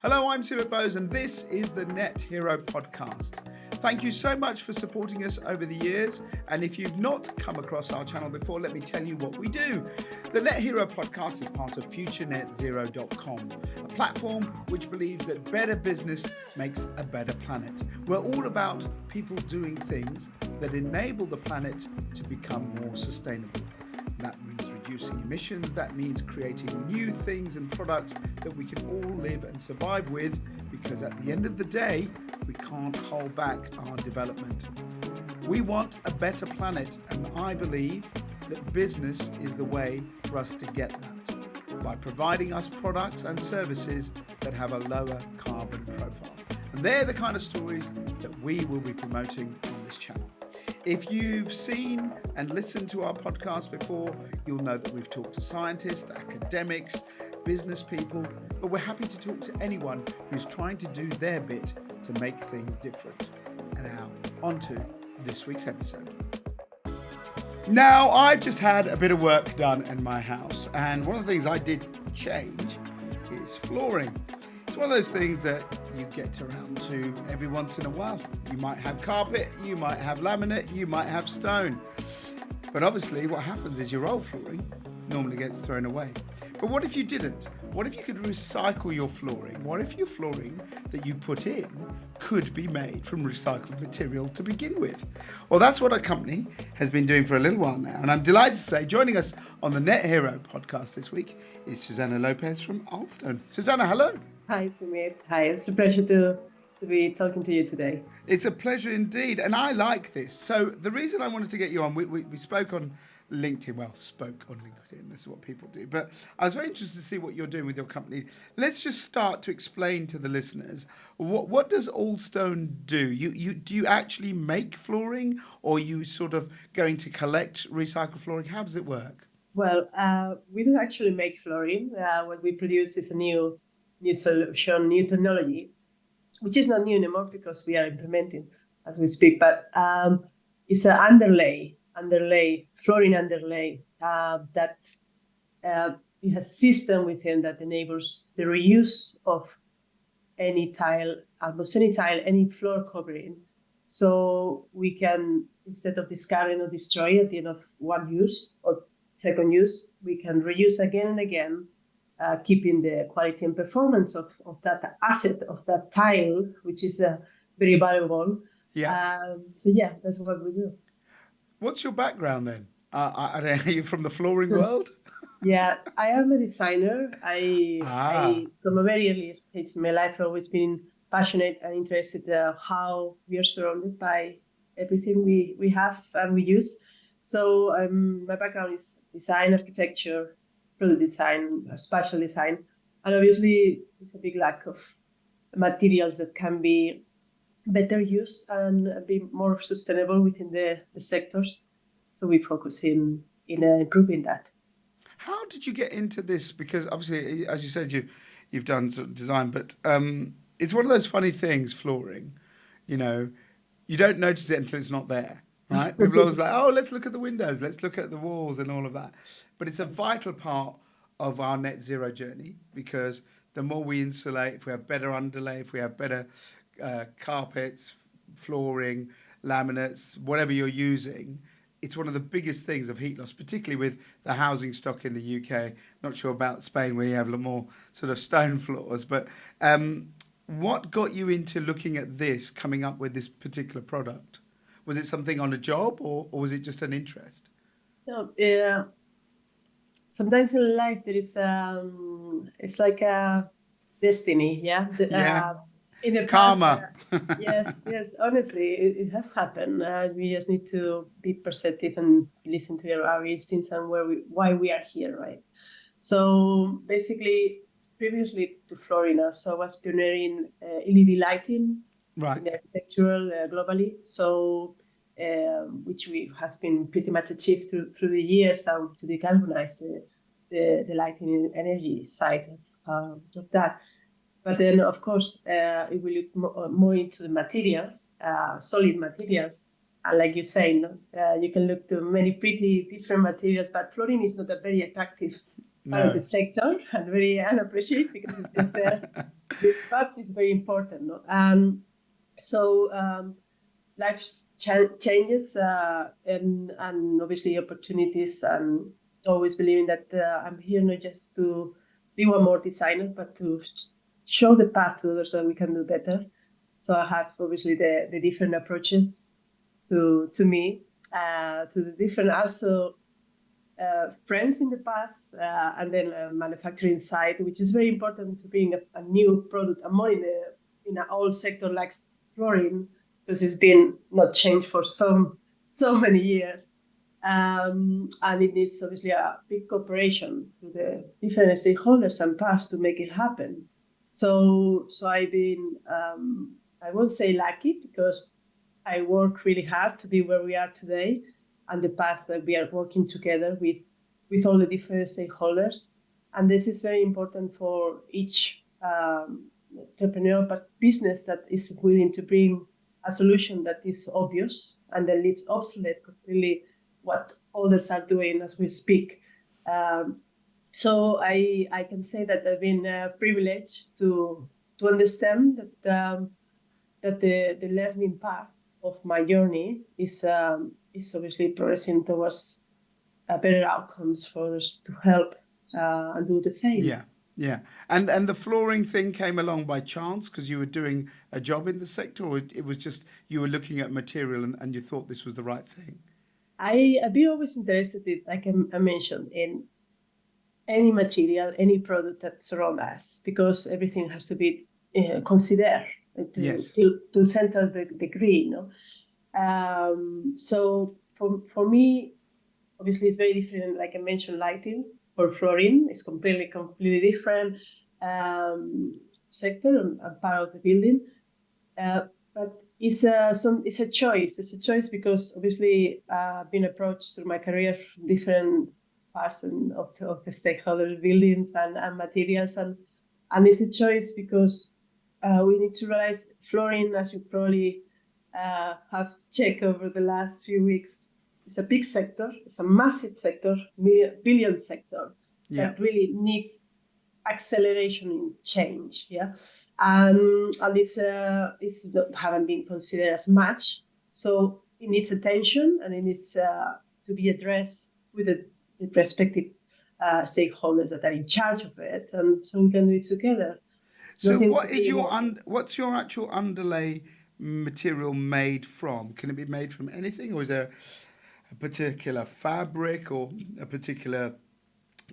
Hello, I'm Stuart Bowes, and this is the Net Hero podcast. Thank you so much for supporting us over the years. And if you've not come across our channel before, let me tell you what we do. The Net Hero podcast is part of FutureNetZero.com, a platform which believes that better business makes a better planet. We're all about people doing things that enable the planet to become more sustainable. That means reducing emissions, that means creating new things and products that we can all live and survive with, because at the end of the day, we can't hold back our development. We want a better planet, and I believe that business is the way for us to get that, by providing us products and services that have a lower carbon profile. And they're the kind of stories that we will be promoting on this channel. If you've seen and listened to our podcast before, you'll know that we've talked to scientists, academics, business people, but we're happy to talk to anyone who's trying to do their bit to make things different. And now, on to this week's episode. Now, I've just had a bit of work done in my house, and one of the things I did change is flooring. It's one of those things that you get around to every once in a while. You might have carpet, you might have laminate, you might have stone. But obviously what happens is your old flooring normally gets thrown away. But what if you didn't? What if you could recycle your flooring? What if your flooring that you put in could be made from recycled material to begin with? Well, that's what our company has been doing for a little while now. And I'm delighted to say, joining us on the Net Hero podcast this week is Susana Lopez from Altstone. Susana, hello. Hi, Sumit. Hi, it's a pleasure to be talking to you today. It's a pleasure indeed. And I like this. So the reason I wanted to get you on, we spoke on LinkedIn. Well, spoke on LinkedIn. This is what people do. But I was very interested to see what you're doing with your company. Let's just start to explain to the listeners, what does Altstone do? Do you actually make flooring, or are you sort of going to collect recycled flooring? How does it work? Well, we don't actually make flooring. What we produce is a new solution, new technology, which is not new anymore because we are implementing as we speak. But it's an flooring underlay that it has a system within that enables the reuse of any tile, almost any tile, any floor covering. So we can, instead of discarding or destroy at the end of one use or second use, we can reuse again and again, keeping the quality and performance of that asset, of that tile, which is very valuable. Yeah. So that's what we do. What's your background then? Are you from the flooring world? Yeah, I am a designer. I from a very early stage in my life, I've always been passionate and interested how we are surrounded by everything we have and we use. So my background is design, architecture, product design, spatial design, and obviously there's a big lack of materials that can be better used and be more sustainable within the sectors. So we focus in improving that. How did you get into this? Because obviously, as you said, you've done sort of design, but it's one of those funny things, flooring. You know, you don't notice it until it's not there. Right? People are always like, oh, let's look at the windows, let's look at the walls and all of that. But it's a vital part of our net zero journey, because the more we insulate, if we have better underlay, if we have better carpets, flooring, laminates, whatever you're using, it's one of the biggest things of heat loss, particularly with the housing stock in the UK. Not sure about Spain, where you have a lot more sort of stone floors. But what got you into looking at this, coming up with this particular product? Was it something on a job, or was it just an interest? No, sometimes in life there is it's like a destiny, yeah. In the past, karma. yes. Honestly, it has happened. We just need to be perceptive and listen to our instincts and why we are here, right? So basically, previously to Florina, so I was pioneering LED lighting. Right. In the architectural globally, so which has been pretty much achieved through the years to decarbonize the lighting energy side of that. But then, of course, if we look more into the materials, solid materials, and like you say, you can look to many pretty different materials, but flooring is not a very attractive part of the sector and very unappreciated because it's just there the path is very important. No? And so life changes and obviously opportunities, and always believing that I'm here not just to be one more designer, but to show the path to others that we can do better. So I have obviously the different approaches to me, to the different also friends in the past, and then manufacturing side, which is very important to bring a new product and more in an old sector like flooring, because it's been not changed for so many years. And it needs obviously a big cooperation to the different stakeholders and parts to make it happen. So I've been, I won't say lucky, because I work really hard to be where we are today, and the path that we are working together with all the different stakeholders. And this is very important for each entrepreneur, but business that is willing to bring a solution that is obvious and that leaves obsolete completely what others are doing as we speak. So I can say that I've been privileged to understand that the learning path of my journey is obviously progressing towards better outcomes for others to help and do the same. Yeah, yeah. And the flooring thing came along by chance because you were doing a job in the sector, or it was just you were looking at material and you thought this was the right thing? I've been always interested in, like I mentioned, in any material, any product that surrounds us, because everything has to be considered Yes. to center the green. You know? So for me, obviously, it's very different. Like I mentioned, lighting or flooring is completely different sector and part of the building. But it's a choice. It's a choice because obviously I've been approached through my career from different parts of the stakeholder buildings and materials, and it's a choice because we need to realize flooring, as you probably have checked over the last few weeks, it's a big sector. It's a massive sector, billion sector Yeah. that really needs acceleration in change. Yeah, and it's haven't been considered as much. So it needs attention and it needs to be addressed with the respective stakeholders that are in charge of it, and so we can do it together. It's So nothing what to is be your more. what's your actual underlay material made from? Can it be made from anything, or is there a particular fabric or a particular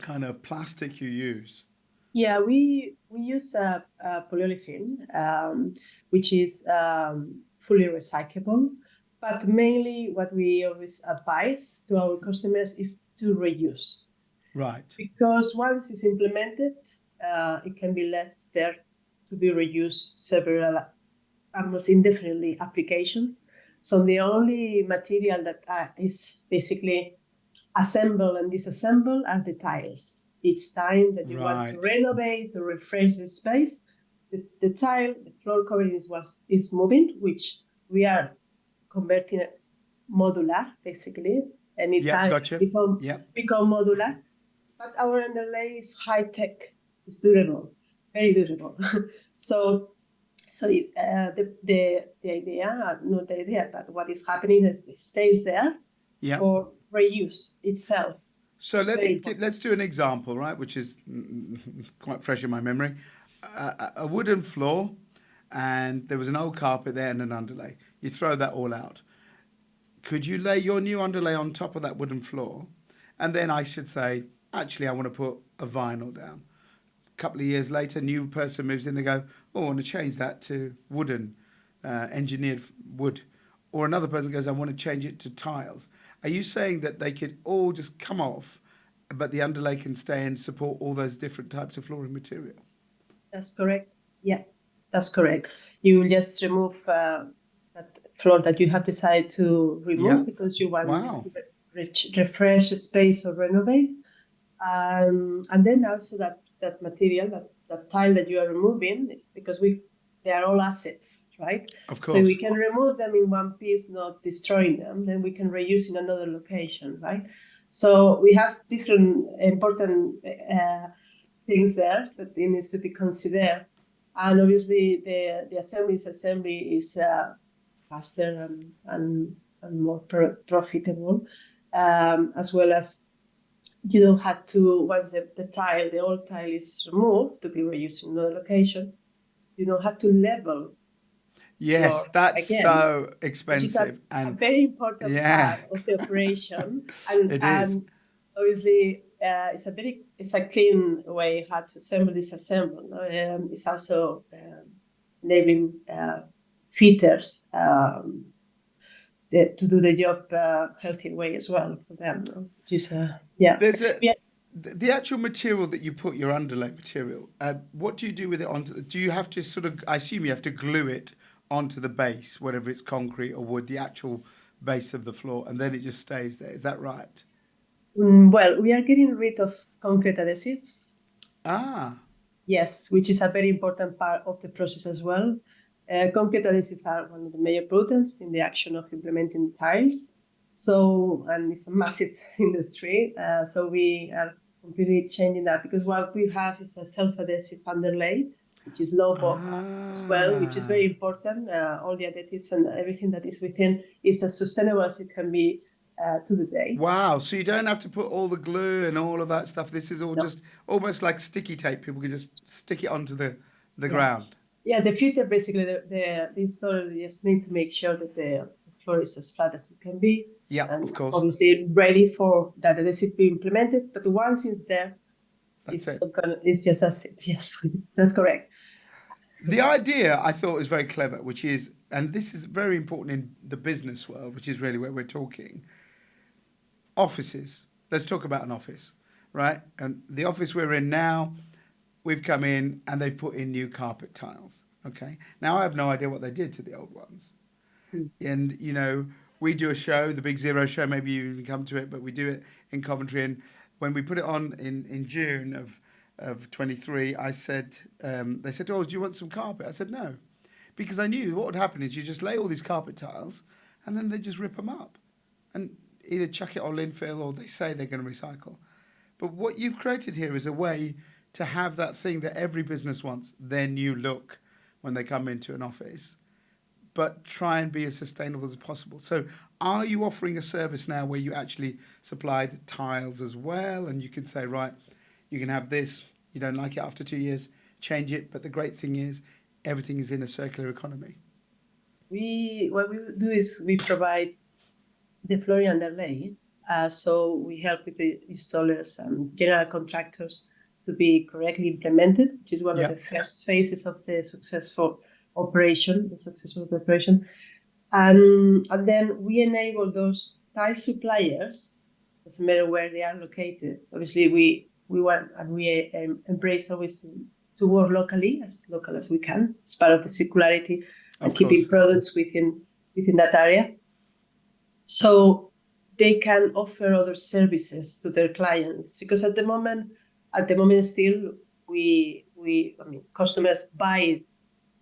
kind of plastic you use? Yeah, we use polyolefin, which is fully recyclable. But mainly, what we always advise to our customers is to reuse, Right. because once it's implemented, it can be left there to be reused several, almost indefinitely applications. So the only material that is basically assemble and disassemble are the tiles. Each time that you want to Right. renovate or refresh the space, the tile, the floor covering is what is moving, which we are converting it modular, basically. Any Yep, tile gotcha. Yep. become modular. But our underlay is high tech, it's durable, very durable. so the idea, not the idea, but what is happening is it stays there Yep. for reuse itself. So Very important. let's do an example, right, which is quite fresh in my memory. A wooden floor, and there was an old carpet there and an underlay. You throw that all out. Could you lay your new underlay on top of that wooden floor? And then I should say, actually, I want to put a vinyl down. A couple of years later, new person moves in, they go, oh, I want to change that to wooden, engineered wood. Or another person goes, I want to change it to tiles. Are you saying that they could all just come off, but the underlay can stay and support all those different types of flooring material? That's correct. Yeah, that's correct. You will just remove that floor that you have decided to Yeah. remove because you want just Wow. to refresh the space or renovate. And then also that material, that tile that you are removing, because they are all assets, right? Of So we course. can remove them in one piece, not destroying them. Then we can reuse in another location, right? So we have different important things there that it needs to be considered. And obviously the assembly is faster and more profitable, as well as you don't have to, once the old tile is removed to be reused in another location, you don't have to level the Yes, floor that's again, so which is expensive. a And very important yeah, part of the operation. And, it is. and obviously, it's a clean way how to assemble this assemble. It's also enabling fitters to do the job healthy way as well for them, no? Which is yeah. There's a Yeah. the actual material that you put your underlay material. What do you do with it onto? Do you have to sort of? I assume you have to glue it onto the base, whether it's concrete or wood, the actual base of the floor, and then it just stays there. Is that right? Well, we are getting rid of concrete adhesives. Ah, Yes, which is a very important part of the process as well. Concrete adhesives are one of the major pollutants in the action of implementing tiles. So, and it's a massive industry. So we are completely changing that, because what we have is a self-adhesive underlay, which is low BOP as well, which is very ah. important. All the additives and everything that is within is as sustainable as it can be to the day. Wow. So you don't have to put all the glue and all of that stuff. This is all No. just almost like sticky tape. People can just stick it onto the Yeah. ground. Yeah, the filter basically the installer just need to make sure that the floor is as flat as it can be, Yeah, of and course. obviously ready for that adhesive to be implemented. But once it's there, That's it. it's just as it. Yes, that's correct. The idea I thought was very clever, which is, and this is very important in the business world, which is really where we're talking. Offices. Let's talk about an office, right? And the office we're in now, we've come in and they've put in new carpet tiles. Okay. Now I have no idea what they did to the old ones. Hmm. And, we do a show, the Big Zero show, maybe you can come to it, but we do it in Coventry. And when we put it on in June of 23, I said, they said, oh, do you want some carpet? I said, no. Because I knew what would happen is you just lay all these carpet tiles and then they just rip them up and either chuck it or linfill, or they say they're going to recycle. But what you've created here is a way to have that thing that every business wants, their new look when they come into an office, but try and be as sustainable as possible. So are you offering a service now where you actually supply the tiles as well, and you can say, right, you can have this, you don't like it after 2 years, change it, but the great thing is everything is in a circular economy? What we do is we provide the flooring underlay. So we help with the installers and general contractors to be correctly implemented, which is one of Yeah. the first phases of the successful operation, the successful operation. And then we enable those tile suppliers, doesn't matter where they are located. Obviously, we want and we embrace always to work locally, as local as we can, as part of the circularity and Of keeping course. products within that area. So they can offer other services to their clients, because at the moment still I mean, customers buy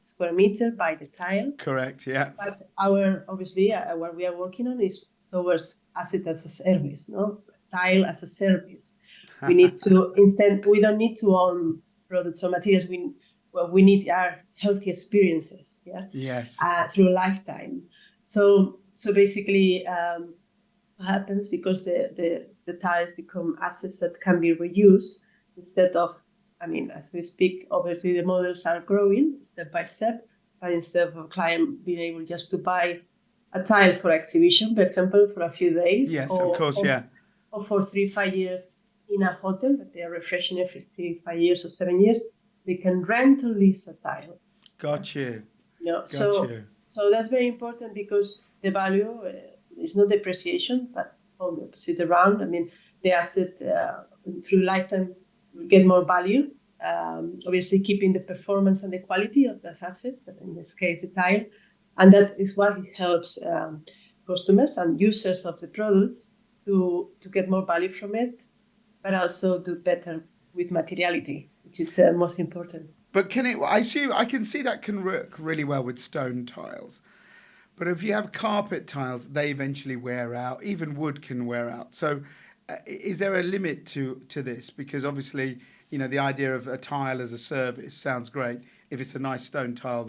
square meter, buy the tile, Correct. Yeah. but our obviously what we are working on is towards asset as a service, no, tile as a service. We need to, instead, we don't need to own products or materials. What we need are healthy experiences, yeah, Yes. through a lifetime. So basically, what happens, because the tiles become assets that can be reused instead of, I mean, as we speak, obviously the models are growing step by step, but instead of a client being able just to buy a tile for exhibition, for example, for a few days, Yes, of course. Yeah. or for 3-5 years in a hotel that they are refreshing every 3-5 years or 7 years, they can rent or lease a tile. Got you. You know, Got so you. so that's very important, because the value is not depreciation, but on the opposite around. I mean, the asset through lifetime will get more value. Obviously, keeping the performance and the quality of that asset, but in this case, the tile, and that is what helps customers and users of the products to get more value from it, but also do better with materiality, which is most important. But can it? I can see that can work really well with stone tiles. But if you have carpet tiles, they eventually wear out. Even wood can wear out. So, is there a limit to this? Because obviously, the idea of a tile as a service sounds great. if it's a nice stone tile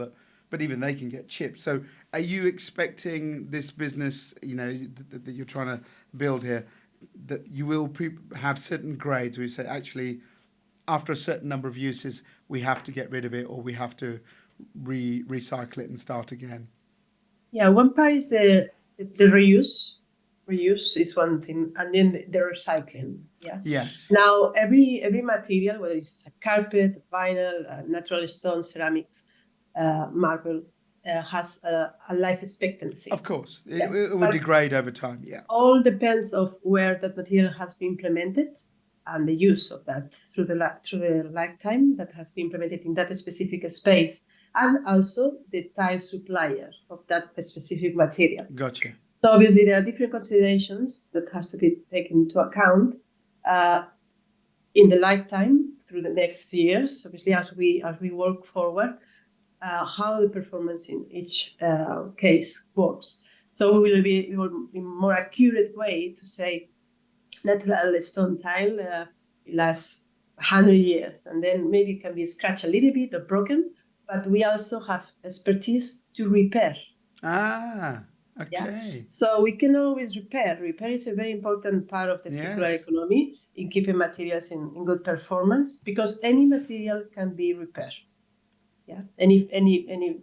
but even they can get chipped. So are you expecting this business, that you're trying to build here, that you will have certain grades where you say, actually, after a certain number of uses, we have to get rid of it, or we have to recycle it and start again? Yeah, one part is the reuse. Reuse is one thing, and then the recycling. Yeah. Yes. Now, every material, whether it's a carpet, vinyl, natural stone, ceramics, marble, has a life expectancy. Of course, it will degrade over time. Yeah. All depends of where that material has been implemented and the use of that through the lifetime that has been implemented in that specific space, and also the tile supplier of that specific material. Gotcha. So obviously there are different considerations that has to be taken into account in the lifetime through the next years. Obviously, as we work forward, how the performance in each case works. So it will be more accurate way to say natural stone tile lasts 100 years, and then maybe it can be scratched a little bit or broken, but we also have expertise to repair. Okay. Yeah? So we can always repair. Repair is a very important part of the circular economy in keeping materials in good performance, because any material can be repaired. Yeah. Any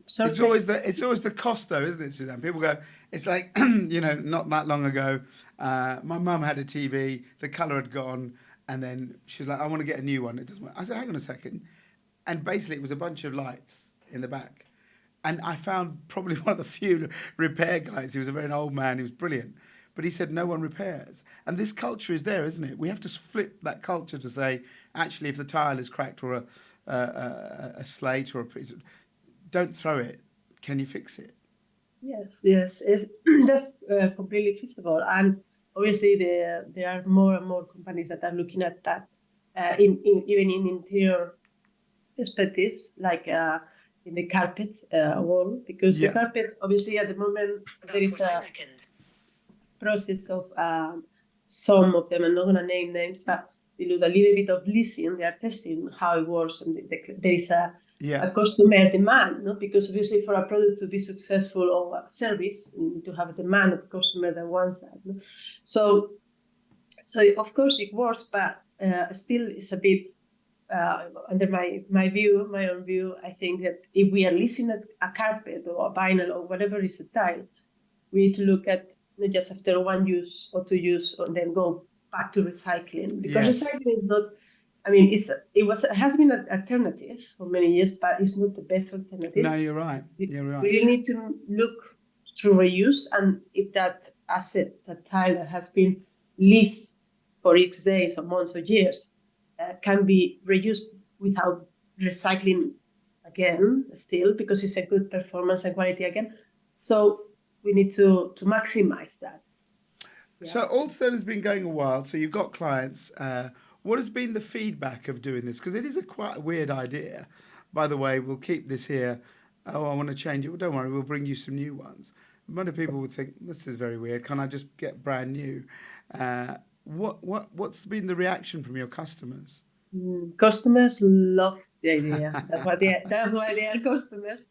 surface. It's always the cost, though, isn't it, Suzanne? People go, it's like, not that long ago, my mum had a TV, the colour had gone, and then she's like, I want to get a new one. It doesn't work. I said, hang on a second. And basically it was a bunch of lights in the back. And I found probably one of the few repair guys. He was a very old man. He was brilliant. But he said no one repairs. And this culture is there, isn't it? We have to flip that culture to say, actually, if the tile is cracked or a slate or a piece, don't throw it. Can you fix it? Yes. That's completely feasible. And obviously there are more and more companies that are looking at that, even in interior perspectives, like in the carpet wall, because the carpet, obviously at the moment, there is a process of some of them, I'm not going to name names, but they do a little bit of leasing. They are testing how it works, and there is a customer demand, no? Because obviously for a product to be successful or a service, you need to have a demand of customer that wants that. No? So of course it works, but still it's a bit under my own view. I think that if we are leasing a carpet or a vinyl or whatever is a tile, we need to look at not just after one use or two use, and then go back to recycling, because recycling is not. I mean, it has been an alternative for many years, but it's not the best alternative. No, you're right. You're right. We really need to look through reuse, and if that asset, that tile that has been leased for X days or months or years, can be reused without recycling again, still, because it's a good performance and quality again. So we need to maximize that. Yeah. So Aldstone has been going a while. So you've got clients. What has been the feedback of doing this? Because it is quite a weird idea. By the way, we'll keep this here. Oh, I want to change it. Well, don't worry, we'll bring you some new ones. Many people would think, this is very weird. Can I just get brand new? What's been the reaction from your customers? Customers love the idea. That's why they are customers.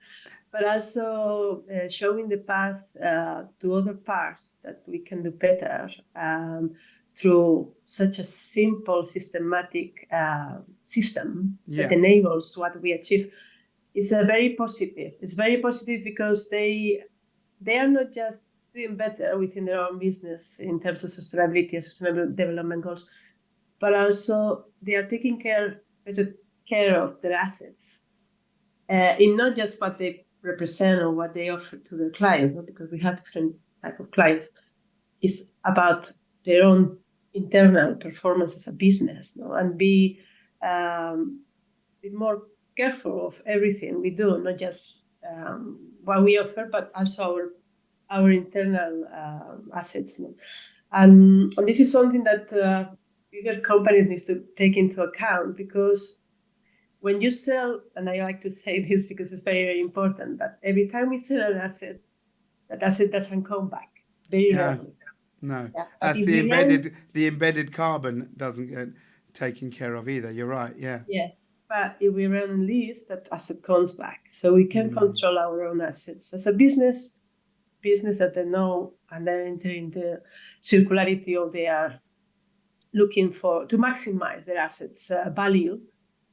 But also showing the path to other parts that we can do better through such a simple, systematic system that enables what we achieve. Is very positive. It's very positive because they are not just doing better within their own business in terms of sustainability and sustainable development goals, but also they are taking better care of their assets, in not just what they represent or what they offer to their clients, no? Because we have different type of clients. It's about their own internal performance as a business, no? And be more careful of everything we do, not just what we offer, but also our internal assets. No? And this is something that bigger companies need to take into account, because when you sell, and I like to say this because it's very, very important, but every time we sell an asset, that asset doesn't come back. Very rarely. No, that's the embedded carbon doesn't get taken care of either. You're right. Yeah. Yes, but if we run lease, that asset comes back. So we can control our own assets. As a business that they know and they're entering the circularity, or they are looking to maximize their assets value,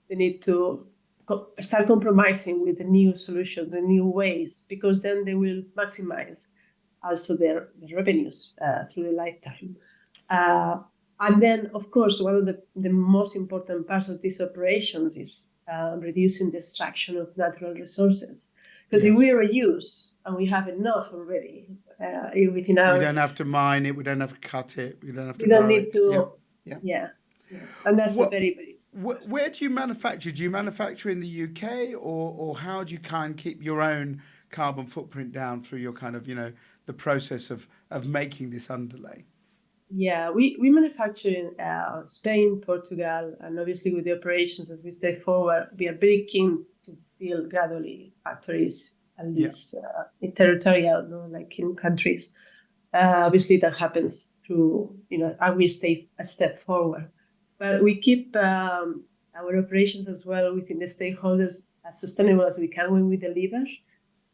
they need to start compromising with the new solutions, the new ways, because then they will maximize also their revenues through the lifetime. And then, of course, one of the most important parts of these operations is reducing the extraction of natural resources. Because if we reuse, and we have enough already within our... We don't have to mine it, we don't have to cut it, we don't have to We don't grow need it. to... Yeah. Yes. And that's a very, very... Where do you manufacture? Do you manufacture in the UK, or how do you kind of keep your own carbon footprint down through your kind of, the process of making this underlay? Yeah, we manufacture in Spain, Portugal, and obviously with the operations as we stay forward, we are very keen to build gradually factories, at least in territorial, like in countries. Obviously, that happens through, and we stay a step forward. But we keep our operations as well within the stakeholders as sustainable as we can when we deliver.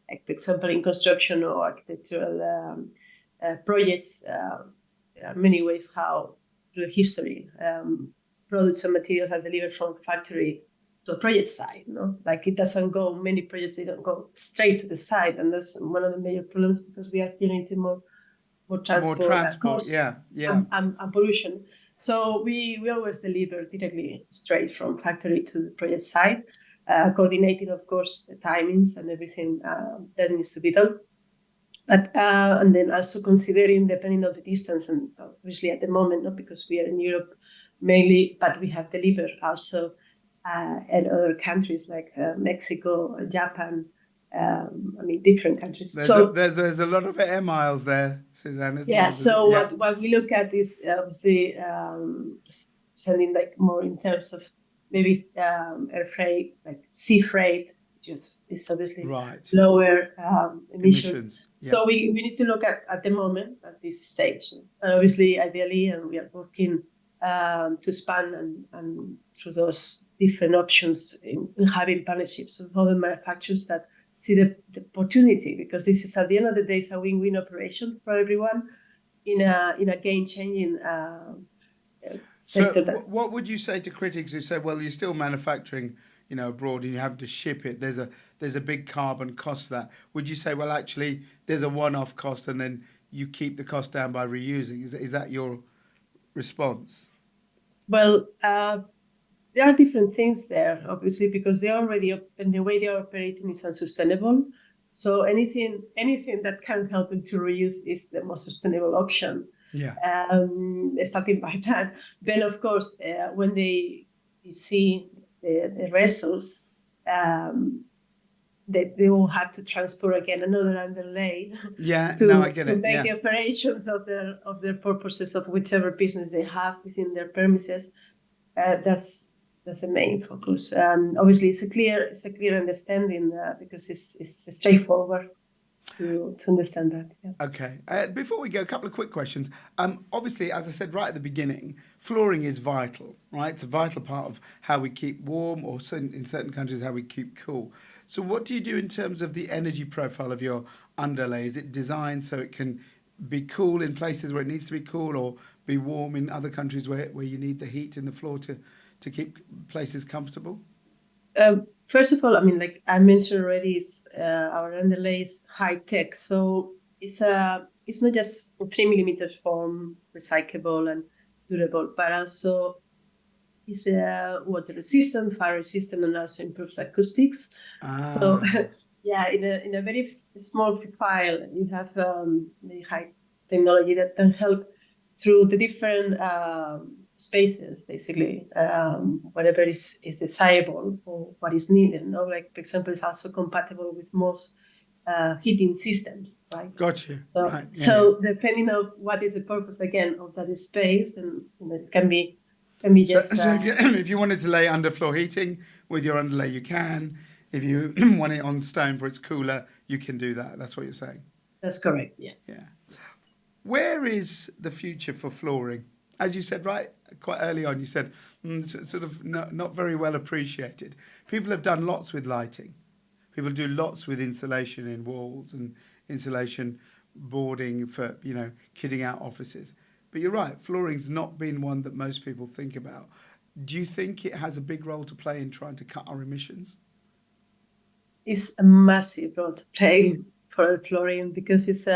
Like, for example, in construction or architectural projects, there are many ways how, through history, products and materials are delivered from factory to a project site. Like, it doesn't go, many projects, they don't go straight to the site. And that's one of the major problems, because we are generating more transport costs and pollution. So we always deliver directly straight from factory to the project site, coordinating, of course, the timings and everything that needs to be done. But and then also considering, depending on the distance, and obviously at the moment, not because we are in Europe mainly, but we have delivered also in other countries like Mexico, Japan. Different countries. There's a lot of air miles there, Suzanne, isn't there? So what we look at is obviously sending, like, more in terms of maybe air freight, like sea freight, which is obviously lower emissions. So we need to look at the moment at this stage. Obviously, ideally, and we are working to expand and through those different options in having partnerships with other manufacturers that see the opportunity, because this is, at the end of the day, it's a win-win operation for everyone in a game-changing sector. So what would you say to critics who say, well, you're still manufacturing, abroad, and you have to ship it? There's a big carbon cost to that. Would you say, well, actually, there's a one-off cost, and then you keep the cost down by reusing? Is that your response? Well, there are different things there, obviously, because they already, and the way they are operating is unsustainable. So anything that can help them to reuse is the most sustainable option. Yeah. Starting by that. Then, of course, when they see the results, they will have to transport again another underlay. Yeah. I get it. To make the operations of their purposes of whichever business they have within their premises. That's the main focus. Obviously, it's a clear understanding because it's straightforward to understand that. Yeah. Okay. Before we go, a couple of quick questions. Obviously, as I said right at the beginning, flooring is vital, right? It's a vital part of how we keep warm, or in certain countries, how we keep cool. So what do you do in terms of the energy profile of your underlay? Is it designed so it can be cool in places where it needs to be cool, or be warm in other countries where you need the heat in the floor to keep places comfortable? First of all, like I mentioned already, our underlay is high tech. So it's not just 3 millimeters foam, recyclable and durable, but also it's water resistant, fire resistant, and also improves acoustics. So in a very small profile, you have very high technology that can help through the different spaces, basically, whatever is desirable or what is needed. Like, for example, it's also compatible with most heating systems, right? Gotcha. So, right. Depending on what is the purpose, again, of that space, then it can be just... So if you wanted to lay underfloor heating with your underlay, you can. If you want it on stone for it's cooler, you can do that. That's what you're saying? That's correct, yeah. Yeah. Where is the future for flooring? as you said right quite early on, you said sort of not very well appreciated. People have done lots with lighting. People do lots with insulation in walls and insulation boarding for, kitting out offices. But you're right, flooring's not been one that most people think about. Do you think it has a big role to play in trying to cut our emissions? It's a massive role to play for flooring, because it's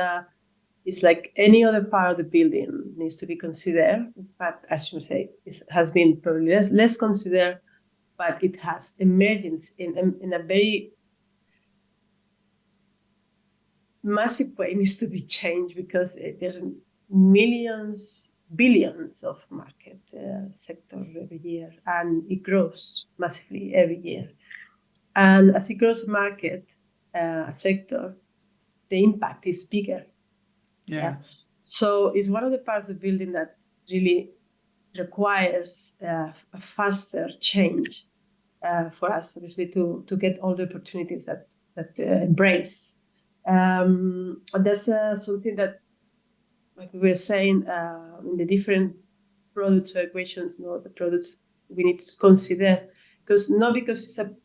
like any other part of the building needs to be considered. But as you say, it has been probably less considered, but it has emerged in a very massive way. It needs to be changed, because there's billions of market sector every year, and it grows massively every year. And as it grows market sector, the impact is bigger. Yeah. So it's one of the parts of the building that really requires a faster change for us, obviously, to get all the opportunities that embrace. And that's something that, like we were saying, in the different products or equations, the products we need to consider, because it's a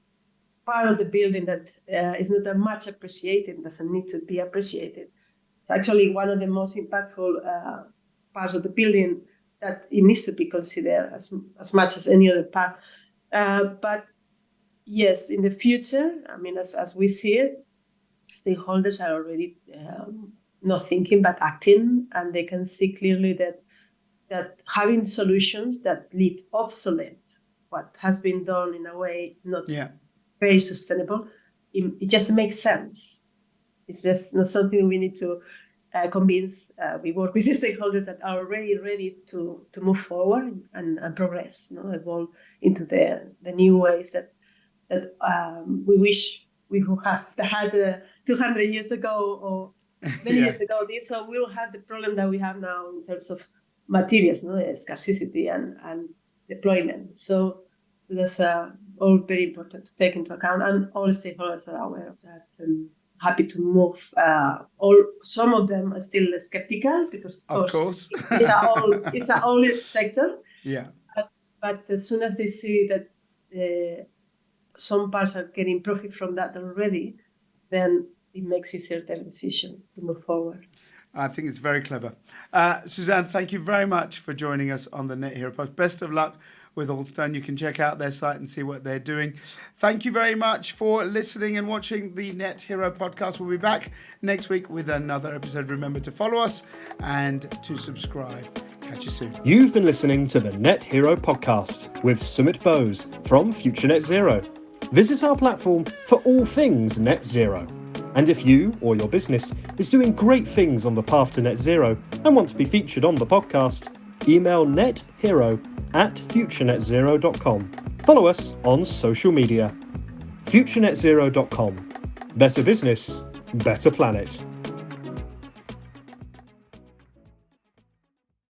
part of the building that is not that much appreciated, doesn't need to be appreciated. It's actually one of the most impactful parts of the building that it needs to be considered as much as any other part. But yes, in the future, as we see it, stakeholders are already not thinking but acting, and they can see clearly that having solutions that leave obsolete what has been done in a way not very sustainable, it just makes sense. It's just not something we need to convince. We work with the stakeholders that are already ready to move forward and progress, evolve into the new ways that we wish we would have had 200 years ago or many years ago. So we will have the problem that we have now in terms of materials, scarcity and deployment. So that's all very important to take into account, and all stakeholders are aware of that and happy to move. Some of them are still skeptical, because of course. it's an old sector. Yeah. But as soon as they see that some parts are getting profit from that already, then it makes easier their decisions to move forward. I think it's very clever. Suzanne, thank you very much for joining us on the Net Hero Post. Best of luck with Allstone. You can check out their site and see what they're doing. Thank you very much for listening and watching the Net Hero podcast. We'll be back next week with another episode. Remember to follow us and to subscribe. Catch you soon. You've been listening to the Net Hero podcast with Sumit Bose from Future Net Zero. Visit our platform for all things net zero. And if you or your business is doing great things on the path to net zero and want to be featured on the podcast, email nethero@futurenetzero.com. Follow us on social media. futurenetzero.com. Better business, better planet.